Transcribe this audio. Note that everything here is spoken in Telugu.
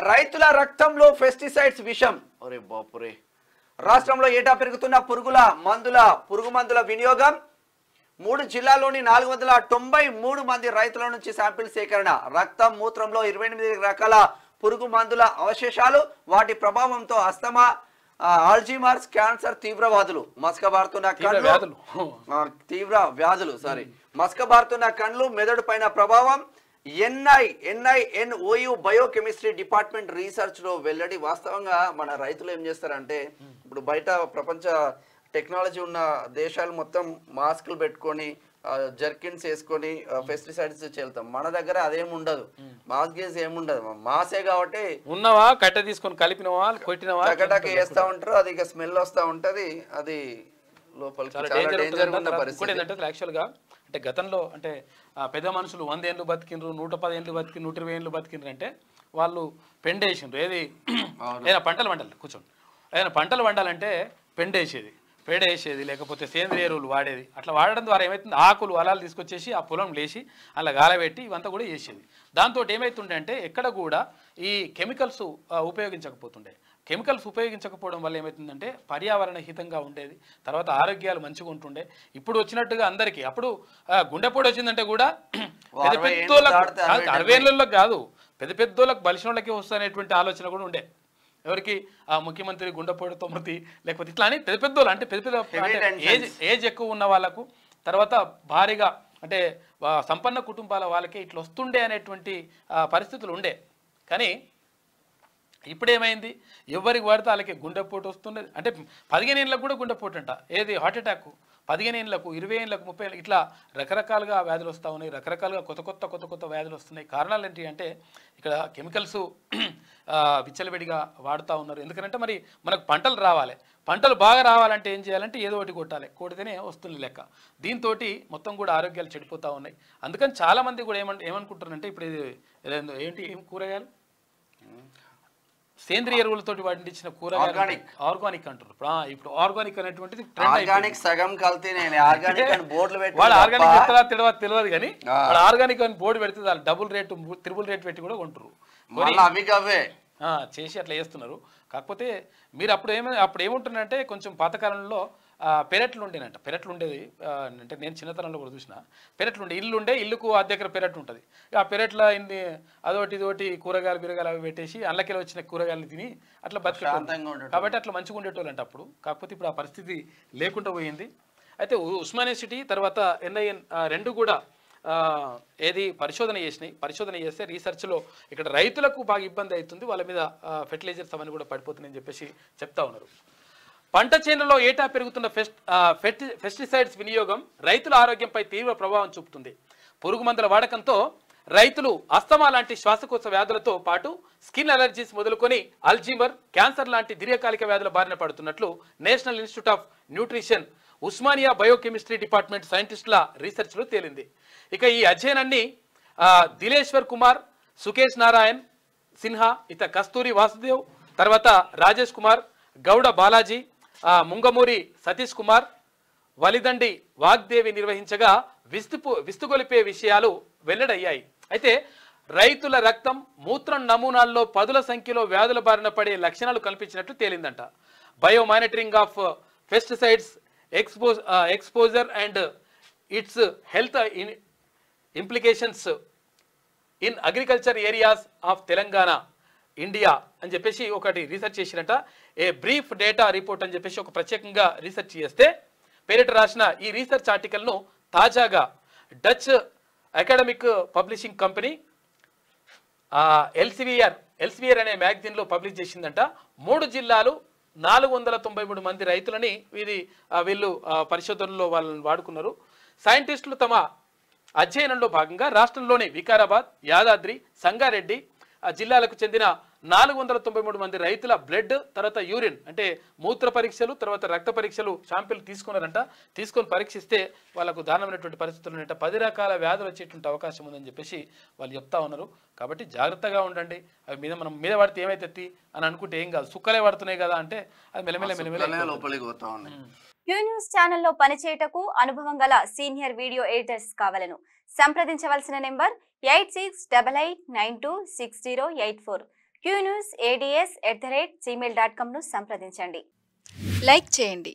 రైతుల రక్తంలో పెస్టిసైడ్స్ విషం. ఒరే బాపురే. రాష్ట్రంలో ఏటా పెరుగుతున్న పురుగు మందుల వినియోగం. 3 జిల్లాల్లోని 493 మంది రైతుల నుంచి శాంపిల్ సేకరణ. రక్తం, మూత్రంలో 28 రకాల పురుగు మందుల అవశేషాలు. వాటి ప్రభావంతో అస్తమా, ఆల్జీమర్స్, క్యాన్సర్ మసకబారుతున్న కండ్లు, మెదడు పైన ప్రభావం. NINOU బయోకెమిస్ట్రీ డిపార్ట్మెంట్ రీసెర్చ్ లో వెల్లడి. వాస్తవంగా మన రైతులు ఏం చేస్తారంటే, ఇప్పుడు బయట ప్రపంచ టెక్నాలజీ ఉన్న దేశాలు మొత్తం మాస్కులు పెట్టుకొని జర్కిన్స్ వేసుకొని పెస్టిసైడ్స్ చెల్తాం. మన దగ్గర అదేం ఉండదు, మాస్క్ వేసి ఏముండదు, మాసే కాబట్టి ఉన్నవా కట్టె తీసుకొని కలిపినవా కొట్టినవా టకటక వేస్తా ఉంటారు. అది ఇక స్మెల్ వస్తా ఉంటది. అది లోపలికి యాక్చువల్ గా అంటే గతంలో అంటే పెద్ద మనుషులు 100 ఏళ్ళు బతికిండ్రు, 110 ఏళ్ళు బతికి 120 ఏళ్ళు బతికిండ్రు అంటే వాళ్ళు పెండేసిండ్రు. ఏది ఏదైనా పంటలు వండాలి కూర్చోండి, ఏదైనా పంటలు వండాలంటే పెండేసేది, పేడేసేది, లేకపోతే సేంద్రియ ఎరువులు వాడేది. అట్లా వాడడం ద్వారా ఏమవుతుంది, ఆకులు అలాలు తీసుకొచ్చేసి ఆ పొలం లేచి అలా గాలబెట్టి ఇవంతా కూడా చేసేది. దాంతో ఏమవుతుండే అంటే ఎక్కడ కూడా ఈ కెమికల్స్ ఉపయోగించకపోతుండే. కెమికల్స్ ఉపయోగించకపోవడం వల్ల ఏమవుతుందంటే పర్యావరణ హితంగా ఉండేది, తర్వాత ఆరోగ్యాలు మంచిగా ఉంటుండే. ఇప్పుడు వచ్చినట్టుగా అందరికీ అప్పుడు గుండెపోటు వచ్చిందంటే కూడా పెద్ద పెద్దోళ్ళకి 60 ఏళ్ళకి కాదు, పెద్ద పెద్దోళ్ళకి బలిసినోళ్ళకి వస్తున్నటువంటి ఆలోచన కూడా ఉండే. ఎవరికి ఆ ముఖ్యమంత్రి గుండెపోటుతో మృతి, లేకపోతే ఇట్లా అని పెద్ద పెద్దోళ్ళు అంటే పెద్ద ఏజ్ ఎక్కువ ఉన్న వాళ్ళకు, తర్వాత భారీగా అంటే సంపన్న కుటుంబాల వాళ్ళకి ఇట్లా వస్తుండే అనేటువంటి పరిస్థితులు ఉండే. కానీ ఇప్పుడు ఏమైంది, ఎవరికి పడితే వాళ్ళకి గుండెపోటు వస్తుండే. అంటే 15 ఏళ్ళకు కూడా గుండెపోటు అంట, ఏది హార్ట్ అటాక్ 15 ఏళ్ళకు, 20 ఏళ్ళకు, 30 ఏళ్ళకు ఇట్లా రకరకాలుగా వ్యాధులు వస్తూ ఉన్నాయి. రకరకాలుగా కొత్త వ్యాధులు వస్తున్నాయి. కారణాలు ఏంటి అంటే ఇక్కడ కెమికల్స్ విచ్చలవిడిగా వాడుతూ ఉన్నారు. ఎందుకంటే మరి మనకు పంటలు రావాలి, పంటలు బాగా రావాలంటే ఏం చేయాలంటే ఏదో ఒకటి కొట్టాలి, కొడితేనే వస్తుంది లెక్క. దీంతో మొత్తం కూడా ఆరోగ్యాలు చెడిపోతూ ఉన్నాయి. అందుకని చాలామంది కూడా ఏమనుకుంటారంటే ఇప్పుడు ఏంటి కూరగాయలు సేంద్రియ ఎరువులతో పండించిన కూరగాయలు ఆర్గానిక్ అంటారు. ఇప్పుడు ఆర్గానిక్ అనేటువంటిది వాడు ఆర్గానిక్ చెప్తారా తెలియదు కానీ వాడు ఆర్గానిక్ అని బోర్డు పెడితే వాళ్ళు డబుల్ రేటు, త్రిబుల్ రేట్ పెట్టి కూడా కొంటారు, చేసి అట్లా చేస్తున్నారు. కాకపోతే మీరు అప్పుడు ఏముంటుందంటే కొంచెం పాతకాలంలో పెరట్లు ఉండేనంట. పెరట్లు ఉండేది అంటే నేను చిన్నతనంలో కూడా చూసిన పెరట్లు ఉండే, ఇల్లుకు దగ్గర పెరట్ ఉంటుంది. ఆ పెరట్లో ఇన్ని అదొకటి ఇదొకటి కూరగాయలు అవి పెట్టేసి అల్లకెళ్ళి వచ్చిన కూరగాయలు తిని అట్లా బతికేటోళ్ళు. కాబట్టి అట్లా మంచిగా ఉండేటోళ్ళు అంటే అప్పుడు. కాకపోతే ఇప్పుడు ఆ పరిస్థితి లేకుండా పోయింది. అయితే ఉస్మానియా సిటీ తర్వాత NIN రెండు కూడా పరిశోధన చేసినాయి. పరిశోధన చేస్తే రీసెర్చ్లో ఇక్కడ రైతులకు బాగా ఇబ్బంది అవుతుంది, వాళ్ళ మీద ఫెర్టిలైజర్స్ అవన్నీ కూడా పడిపోతున్నాయని చెప్పేసి చెప్తా ఉన్నారు. పంట చేనులలో ఏటా పెరుగుతున్న పెస్టిసైడ్స్ వినియోగం రైతుల ఆరోగ్యంపై తీవ్ర ప్రభావం చూపుతుంది. పురుగు మందుల వాడకంతో రైతులు అస్తమా లాంటి శ్వాసకోశ వ్యాధులతో పాటు స్కిన్ అలర్జీస్ మొదలుకొని అల్జీమర్, క్యాన్సర్ లాంటి దీర్ఘకాలిక వ్యాధుల బారిన పడుతున్నట్లు national institute of nutrition Osmania biochemistry department సైంటిస్టుల రీసెర్చ్లో తేలింది. ఇక ఈ అధ్యయనాన్ని దిలేశ్వర్ కుమార్, సుకేష్ నారాయణ్ సిన్హా, కస్తూరి వాసుదేవ్, తర్వాత రాజేష్ కుమార్, గౌడ బాలాజీ, ముంగమూరి సతీష్ కుమార్, వలిదండి వాగ్దేవి నిర్వహించగా విస్తుగొలిపే విషయాలు వెల్లడయ్యాయి. అయితే రైతుల రక్తం, మూత్రం నమూనాల్లో పదుల సంఖ్యలో వ్యాధుల బారిన పడే లక్షణాలు కనిపించినట్లు తేలిందంట. Bio monitoring of pesticides exposure and its health implications in agriculture areas of Telangana, India అని చెప్పేసి ఒకటి రీసెర్చ్ చేసినట్ట. ఏ బ్రీఫ్ డేటా రిపోర్ట్ అని చెప్పేసి ఒక ప్రత్యేకంగా రీసెర్చ్ చేస్తే పేరిట రాసిన ఈ రీసెర్చ్ ఆర్టికల్ను తాజాగా డచ్ అకాడమిక్ పబ్లిషింగ్ కంపెనీ ఎల్సీవియర్ అనే మ్యాగజైన్లో పబ్లిష్ చేసిందంట. 3 జిల్లాలు 493 మంది రైతులని వీళ్ళు పరిశోధనలో వాళ్ళని వాడుకున్నారు. సైంటిస్టులు తమ అధ్యయనంలో భాగంగా రాష్ట్రంలోని వికారాబాద్, యాదాద్రి, సంగారెడ్డి జిల్లాలకు చెందిన 493 మంది రైతుల బ్లడ్, తర్వాత యూరిన్ అంటే మూత్ర పరీక్షలు, తర్వాత రక్త పరీక్షలు శాంపిల్ తీసుకున్నారంట. తీసుకొని పరీక్షిస్తే వాళ్ళకు దారుణమైనటువంటి పరిస్థితులు ఉన్నాయంట. 10 రకాల వ్యాధులు వచ్చేటువంటి అవకాశం ఉందని చెప్పేసి వాళ్ళు చెప్తా ఉన్నారు. కాబట్టి జాగ్రత్తగా ఉండండి. అవి మనం మీద పడితే ఏమైతే అని అనుకుంటే ఏం కాదు, సుక్కలే పడుతున్నాయి కదా అంటే అది మెల్లమెల్ల లోపలికి పోతా ఉన్నాయి. క్యూ న్యూస్ ఛానల్లో పనిచేయటకు అనుభవం గల సీనియర్ వీడియో ఎడిటర్స్ కావాలను సంప్రదించవలసిన నెంబర్ 8688926084. qnews@ads@gmail.com ను సంప్రదించండి. లైక్ చేయండి.